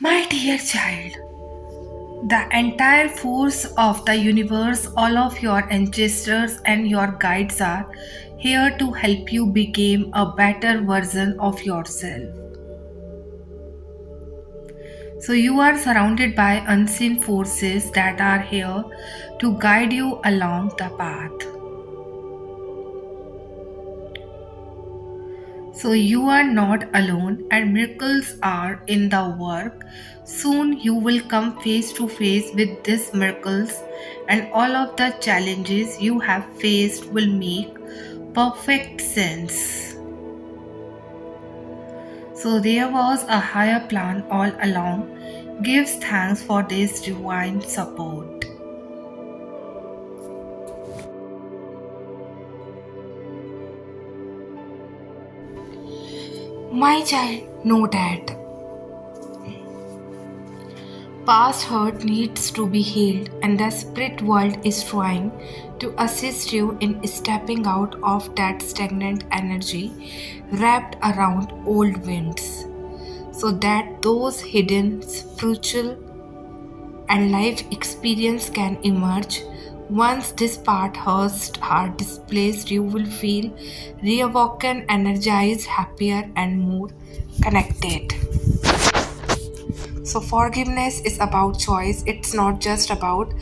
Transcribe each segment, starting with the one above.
My dear child, the entire force of the universe, all of your ancestors and your guides are here to help you become a better version of yourself. So, you are surrounded by unseen forces that are here to guide you along the path. So you are not alone, and miracles are in the work. Soon you will come face to face with these miracles, and all of the challenges you have faced will make perfect sense. So there was a higher plan all along. Gives thanks for this divine support. My child, know that past hurt needs to be healed, and the spirit world is trying to assist you in stepping out of that stagnant energy wrapped around old winds, so that those hidden spiritual and life experience can emerge. Once this part hurts are displaced, you will feel reawoken, energized, happier, and more connected. So, forgiveness is about choice. It's not just about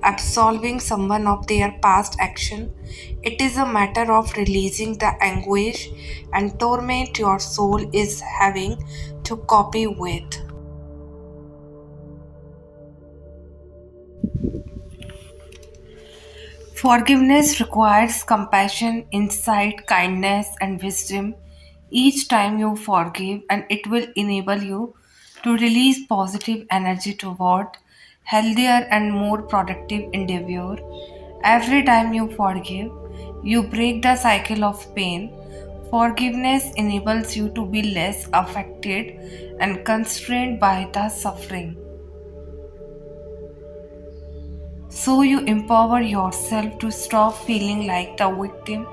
absolving someone of their past action. It is a matter of releasing the anguish and torment your soul is having to copy with. Forgiveness requires compassion, insight, kindness, and wisdom. Each time you forgive, and it will enable you to release positive energy toward healthier and more productive endeavor. Every time you forgive, you break the cycle of pain. Forgiveness enables you to be less affected and constrained by the suffering. So you empower yourself to stop feeling like the victim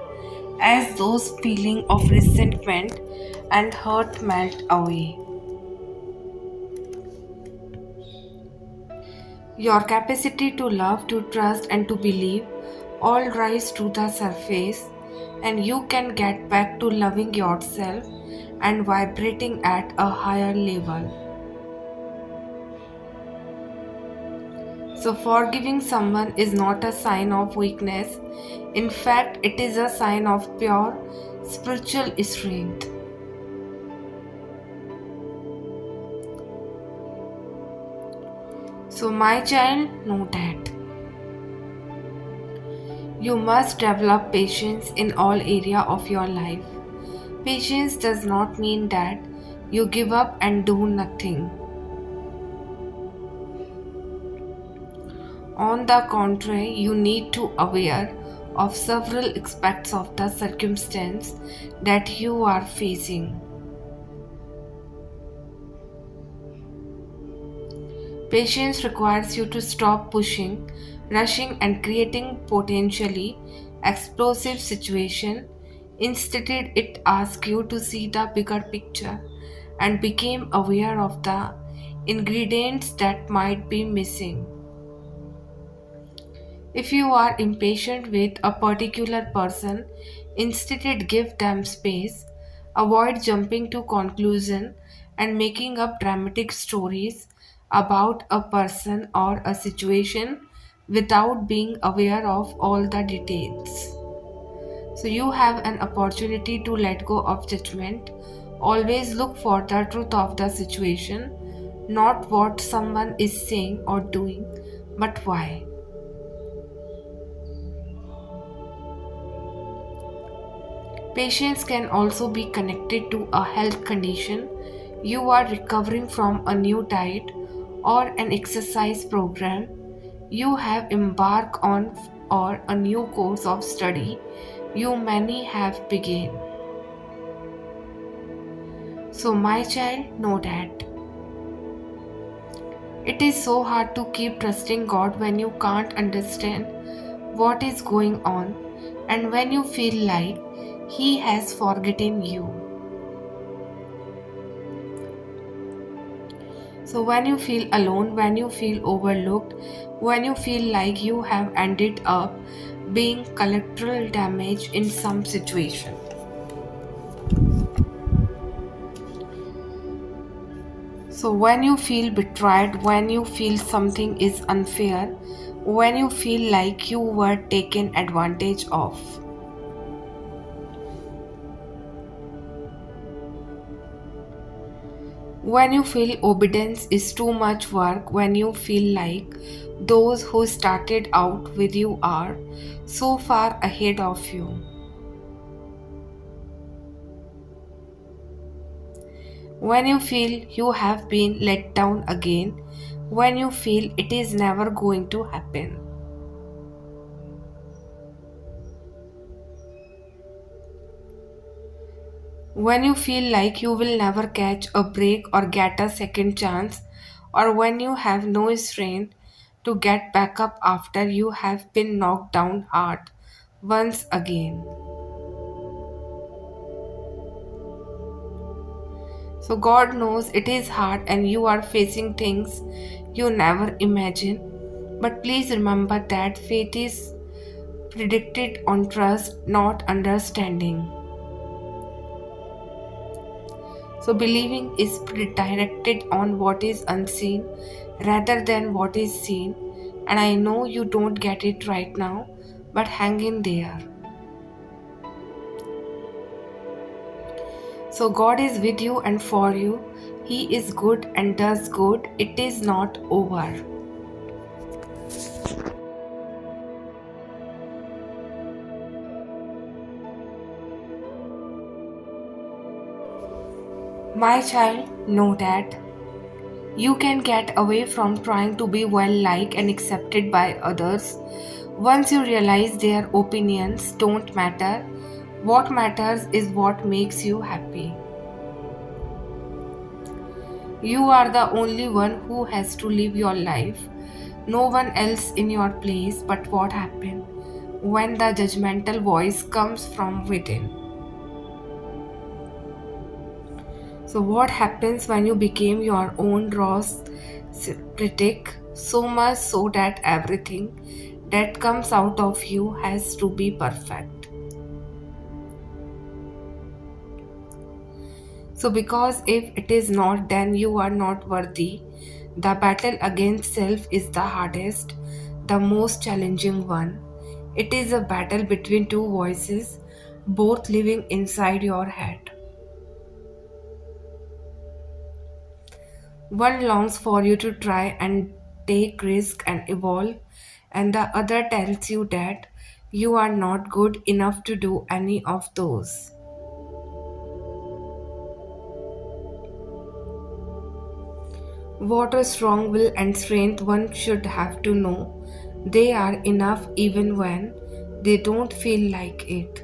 as those feelings of resentment and hurt melt away. Your capacity to love, to trust, and to believe all rise to the surface, and you can get back to loving yourself and vibrating at a higher level. So, forgiving someone is not a sign of weakness. In fact, it is a sign of pure spiritual strength. So, my child, know that you must develop patience in all area of your life. Patience does not mean that you give up and do nothing. On the contrary, you need to aware of several aspects of the circumstance that you are facing. Patience requires you to stop pushing, rushing, and creating potentially explosive situation. Instead, it asks you to see the bigger picture and become aware of the ingredients that might be missing. If you are impatient with a particular person, instead give them space. Avoid jumping to conclusion and making up dramatic stories about a person or a situation without being aware of all the details. So you have an opportunity to let go of judgment. Always look for the truth of the situation, not what someone is saying or doing, but why. Patience can also be connected to a health condition. You are recovering from a new diet or an exercise program. You have embarked on or a new course of study. You many have begun. So my child, know that it is so hard to keep trusting God when you can't understand what is going on and when you feel like He has forgotten you. So, when you feel alone, when you feel overlooked, when you feel like you have ended up being collateral damage in some situation. So, when you feel betrayed, when you feel something is unfair, when you feel like you were taken advantage of. When you feel obedience is too much work, when you feel like those who started out with you are so far ahead of you. When you feel you have been let down again, when you feel it is never going to happen. When you feel like you will never catch a break or get a second chance, or when you have no strength to get back up after you have been knocked down hard once again. So, God knows it is hard and you are facing things you never imagined. But please remember that faith is predicted on trust, not understanding. So, believing is directed on what is unseen rather than what is seen. And I know you don't get it right now, but hang in there. So, God is with you and for you. He is good and does good. It is not over. My child, know that you can get away from trying to be well liked and accepted by others. Once you realize their opinions don't matter, what matters is what makes you happy. You are the only one who has to live your life. No one else in your place, but what happens when the judgmental voice comes from within? So, what happens when you became your own Ross critic, so much so that everything that comes out of you has to be perfect? So, because if it is not, then you are not worthy. The battle against self is the hardest, the most challenging one. It is a battle between two voices, both living inside your head. One longs for you to try and take risk and evolve, and the other tells you that you are not good enough to do any of those. What a strong will and strength one should have to know they are enough even when they don't feel like it.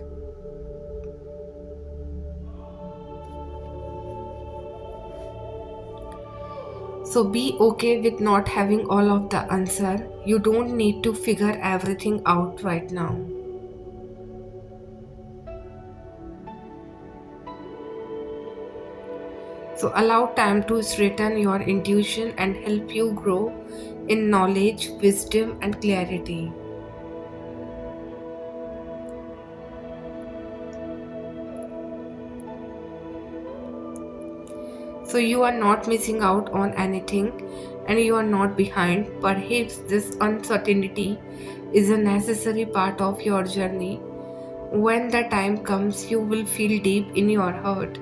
So be okay with not having all of the answer. You don't need to figure everything out right now. So allow time to straighten your intuition and help you grow in knowledge, wisdom, and clarity. So you are not missing out on anything and you are not behind. Perhaps this uncertainty is a necessary part of your journey. When the time comes, you will feel deep in your heart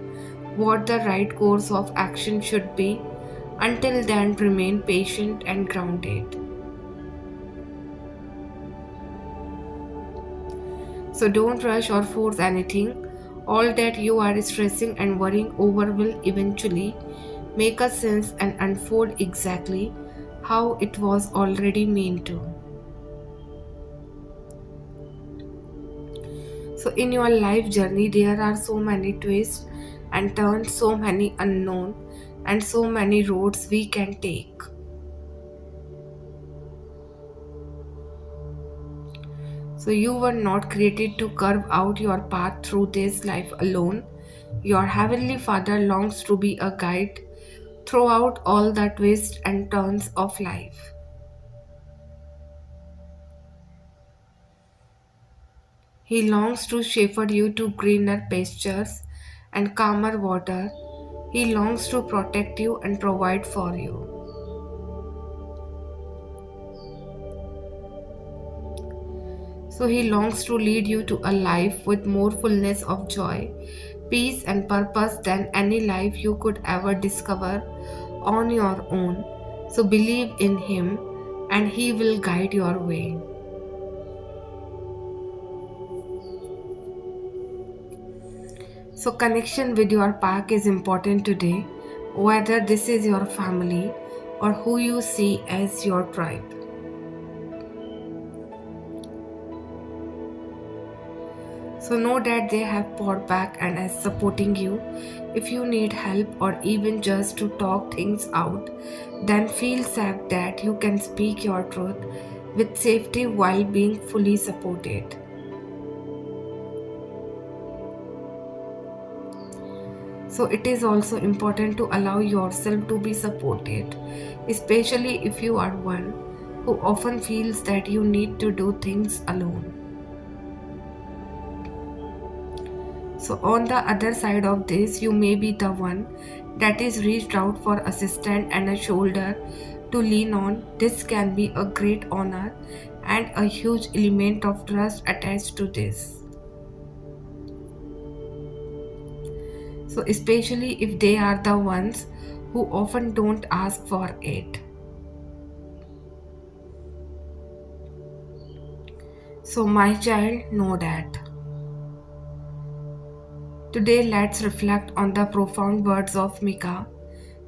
what the right course of action should be. Until then, remain patient and grounded. So don't rush or force anything. All that you are stressing and worrying over will eventually make a sense and unfold exactly how it was already meant to. So, in your life journey, there are so many twists and turns, so many unknown, and so many roads we can take. So, you were not created to carve out your path through this life alone. Your Heavenly Father longs to be a guide throughout all the twists and turns of life. He longs to shepherd you to greener pastures and calmer water. He longs to protect you and provide for you. So he longs to lead you to a life with more fullness of joy, peace, and purpose than any life you could ever discover on your own. So believe in him and he will guide your way. So connection with your pack is important today, whether this is your family or who you see as your tribe. So know that they have poured back and is supporting you. If you need help or even just to talk things out, then feel safe that you can speak your truth with safety while being fully supported. So it is also important to allow yourself to be supported, especially if you are one who often feels that you need to do things alone. So, on the other side of this, you may be the one that is reached out for assistance and a shoulder to lean on. This can be a great honor and a huge element of trust attached to this. So, especially if they are the ones who often don't ask for it. So, my child, know that. Today, let's reflect on the profound words of Mika.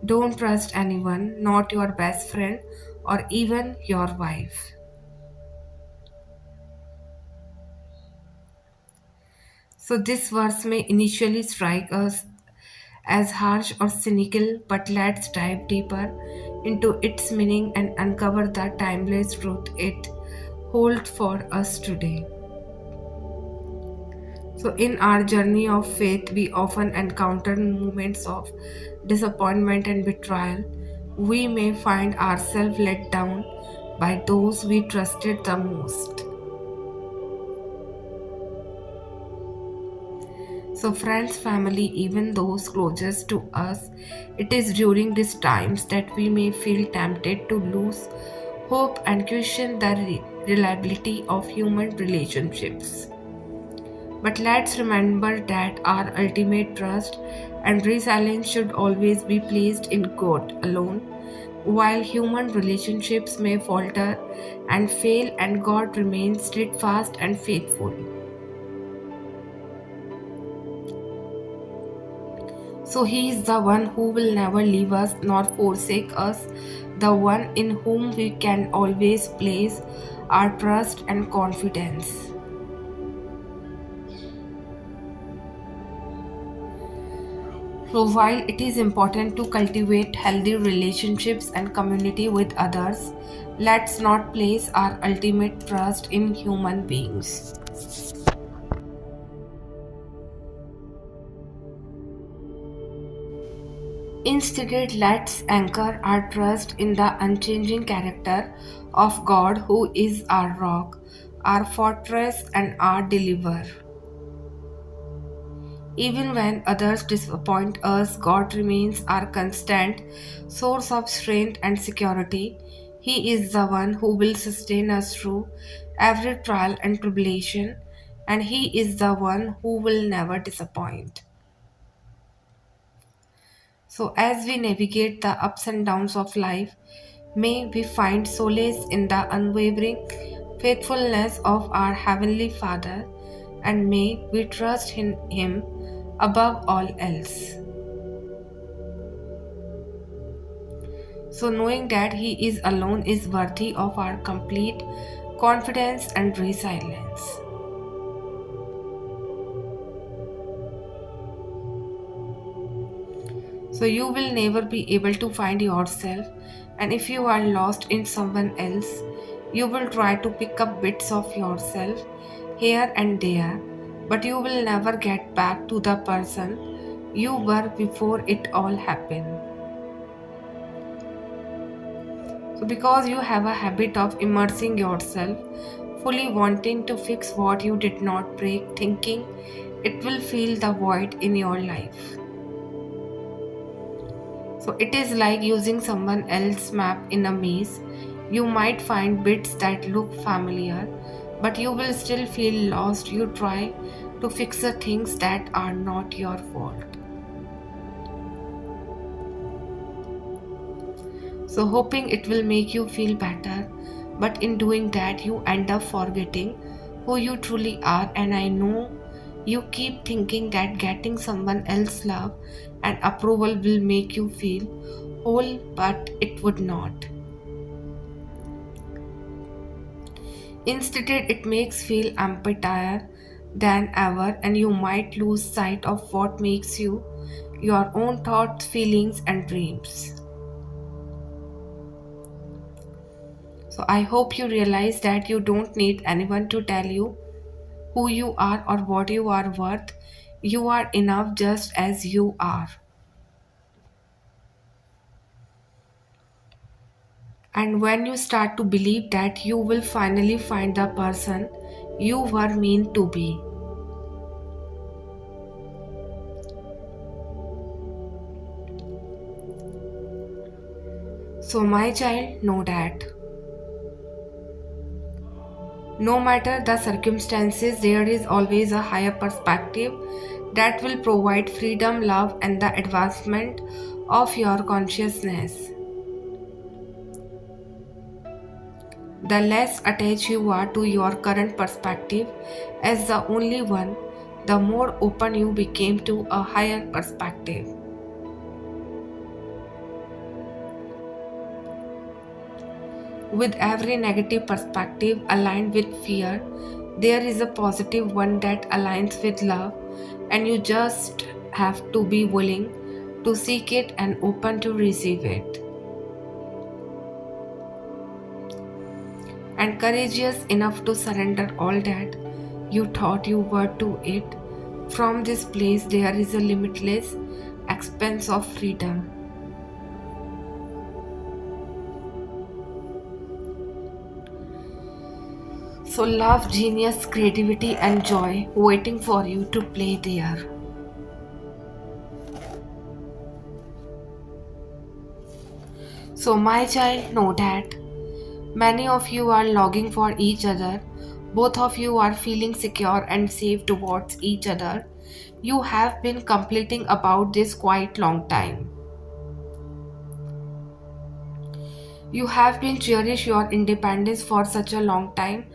Don't trust anyone, not your best friend or even your wife. So, this verse may initially strike us as harsh or cynical, but let's dive deeper into its meaning and uncover the timeless truth it holds for us today. So, in our journey of faith, we often encounter moments of disappointment and betrayal. We may find ourselves let down by those we trusted the most. So, friends, family, even those closest to us, it is during these times that we may feel tempted to lose hope and question the reliability of human relationships. But let's remember that our ultimate trust and resilience should always be placed in God alone. While human relationships may falter and fail, and God remains steadfast and faithful. So he is the one who will never leave us nor forsake us, the one in whom we can always place our trust and confidence. So while it is important to cultivate healthy relationships and community with others, let's not place our ultimate trust in human beings. Instead, let's anchor our trust in the unchanging character of God, who is our rock, our fortress, and our deliverer. Even when others disappoint us, God remains our constant source of strength and security. He is the one who will sustain us through every trial and tribulation, and He is the one who will never disappoint. So, as we navigate the ups and downs of life, may we find solace in the unwavering faithfulness of our Heavenly Father, and may we trust in Him above all else. So, knowing that He is alone is worthy of our complete confidence and resilience. So, you will never be able to find yourself, and if you are lost in someone else, you will try to pick up bits of yourself here and there, but you will never get back to the person you were before it all happened. because you have a habit of immersing yourself, fully wanting to fix what you did not break, thinking it will fill the void in your life. So it is like using someone else's map in a maze. You might find bits that look familiar, but you will still feel lost. You try to fix the things that are not your fault. So, hoping it will make you feel better, but in doing that, you end up forgetting who you truly are. And I know you keep thinking that getting someone else's love and approval will make you feel whole, but it would not. Instead, it makes feel emptier than ever, and you might lose sight of what makes you your own thoughts, feelings, and dreams. So, I hope you realize that you don't need anyone to tell you who you are or what you are worth. You are enough just as you are. And when you start to believe that, you will finally find the person you were meant to be. So, my child, know that no matter the circumstances, there is always a higher perspective that will provide freedom, love, and the advancement of your consciousness. The less attached you are to your current perspective as the only one, the more open you became to a higher perspective. With every negative perspective aligned with fear, there is a positive one that aligns with love, and you just have to be willing to seek it and open to receive it. And courageous enough to surrender all that you thought you were to it. From this place, there is a limitless expanse of freedom. So, love, genius, creativity, and joy waiting for you to play there. So, my child, know that many of you are longing for each other. Both of you are feeling secure and safe towards each other. You have been completing about this quite long time. You have been cherish your independence for such a long time.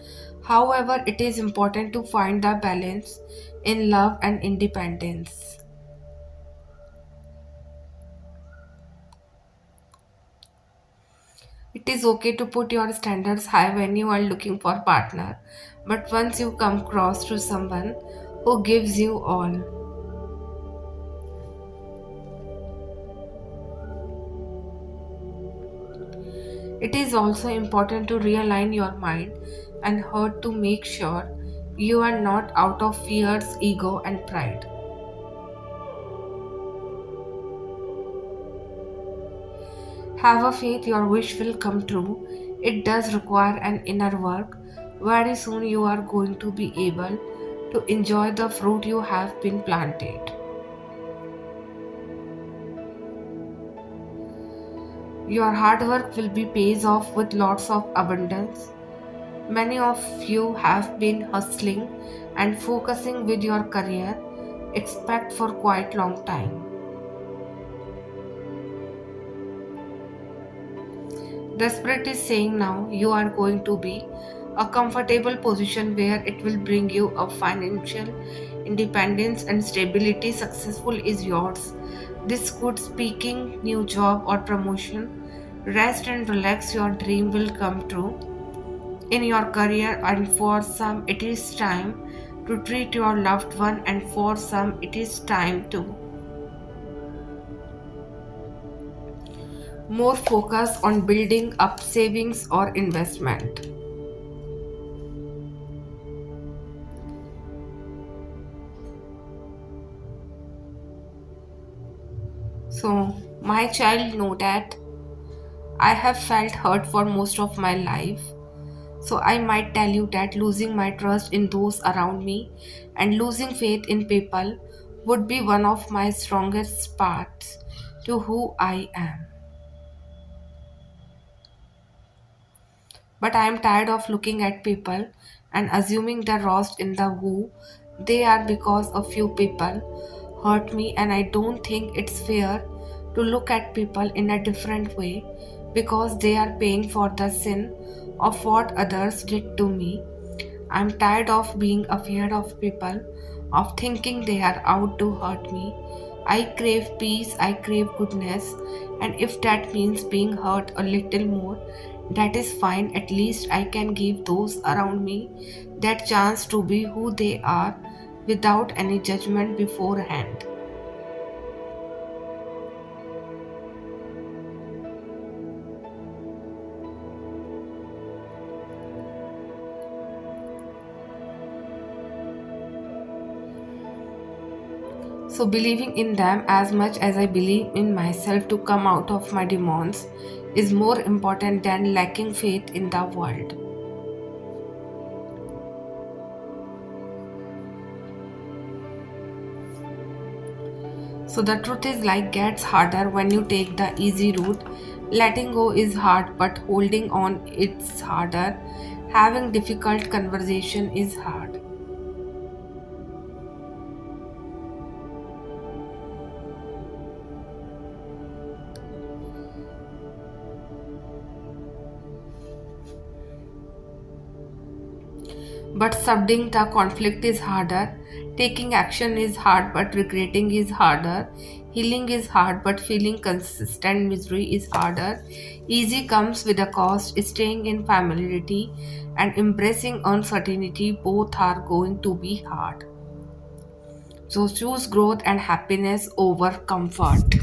However, it is important to find the balance in love and independence. It is okay to put your standards high when you are looking for a partner, but once you come across to someone who gives you all, it is also important to realign your mind and heart to make sure you are not out of fears, ego, and pride. Have a faith your wish will come true. It does require an inner work. Very soon you are going to be able to enjoy the fruit you have been planted. Your hard work will be pays off with lots of abundance. Many of you have been hustling and focusing with your career, expect for quite long time. The spirit is saying now you are going to be a comfortable position where it will bring you a financial independence and stability. Successful is yours. This could speaking new job or promotion. Rest and relax, your dream will come true in your career, and for some it is time to treat your loved one, and for some it is time to more focus on building up savings or investment. So, my child, know that I have felt hurt for most of my life. So I might tell you that losing my trust in those around me and losing faith in people would be one of my strongest parts to who I am. But I am tired of looking at people and assuming they're lost in the who they are because a few people hurt me, and I don't think it's fair to look at people in a different way because they are paying for the sin of what others did to me. I'm tired of being afraid of people, of thinking they are out to hurt me. I crave peace, I crave goodness, and if that means being hurt a little more, that is fine. At least I can give those around me that chance to be who they are without any judgment beforehand. So, believing in them as much as I believe in myself to come out of my demons is more important than lacking faith in the world. So, the truth is like gets harder when you take the easy route. Letting go is hard, but holding on it's harder. Having difficult conversation is hard. But subduing the conflict is harder. Taking action is hard, but regretting is harder. Healing is hard, but feeling consistent misery is harder. Easy comes with a cost. Staying in familiarity and embracing uncertainty both are going to be hard. So choose growth and happiness over comfort.